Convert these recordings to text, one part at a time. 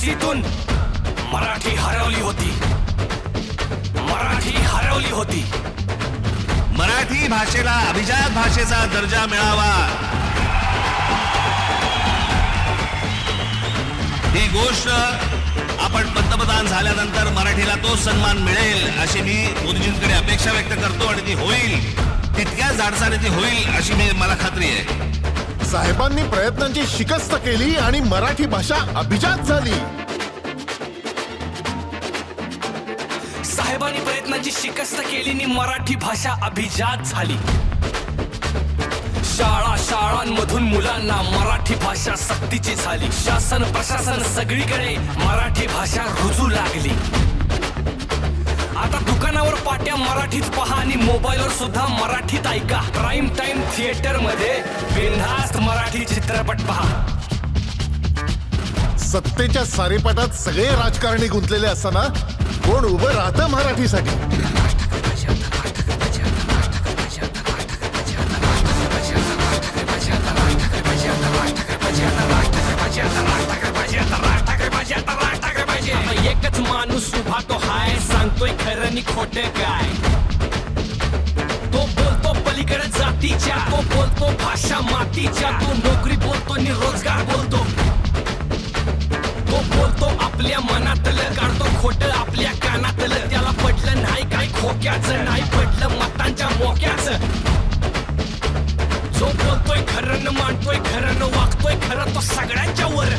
कुशीतून मराठी हरवली होती. मराठी हरवली होती. मराठी भाषेला अभिजात भाषेचा दर्जा मिळावा ही गोष्ट आपण पंतप्रधान झाल्यानंतर मराठीला तो सन्मान मिळेल अशी मी मोदीजींकडे अपेक्षा व्यक्त करतो आणि ती होईल तितक्याच धाडसाने ती होईल अशी मला खात्री आहे. साहेबांनी प्रयत्नांची शिकस्त केली आणि मराठी भाषा अभिजात झाली. साहेबांनी प्रयत्नांची शिकस्त केली आणि मराठी भाषा अभिजात झाली. शाळा शाळांमधून मुलांना मराठी भाषा सक्तीची झाली. शासन प्रशासन सगळीकडे मराठी भाषा रुजू लागली. आता दुकानावर पाट्या मराठीत पहा आणि मोबाईलवर सुद्धा मराठीत ऐका. प्राईम टाइम थिएटर मध्ये बिनधास्त मराठी चित्रपट पहा. सत्तेच्या सारेपाटात सगळे राजकारणी गुंतलेले असताना कोण उभं राहतं मराठीसाठी? एकच माणूस उभा तो हाय सांगतोय खरं आणि खोटं काय. तो बोलतो पलीकडे जातीच्या, तो बोलतो भाषा मातीच्या, तो नोकरी बोलतो आणि रोजगार बोलतो. तो बोलतो आपल्या मनातलं, काढतो खोटं आपल्या कानातलं. त्याला पडलं नाही काय खोक्याचं, नाही पडलं मतांच्या मोक्याचं. जो बोलतोय खरं न मांडतोय खरं न वागतोय खरं तो सगळ्यांच्या वर.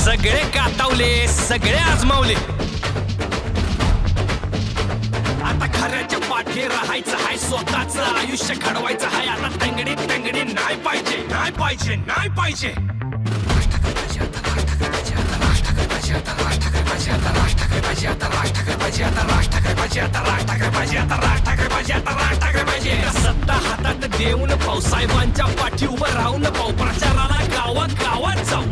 सगळे कातावले सगळे आजमावले. आता खऱ्याच्या पाठी राहायचं हाय, स्वतःच आयुष्य घडवायचं हाय. आता तंगडी तंगडी नाही पाहिजे, नाही पाहिजे, नाही पाहिजे. सत्ता हातात देऊन पाऊ, साहेबांच्या पाठी उभं राहून पाऊ, प्रचाराला गावात गावात जाऊ.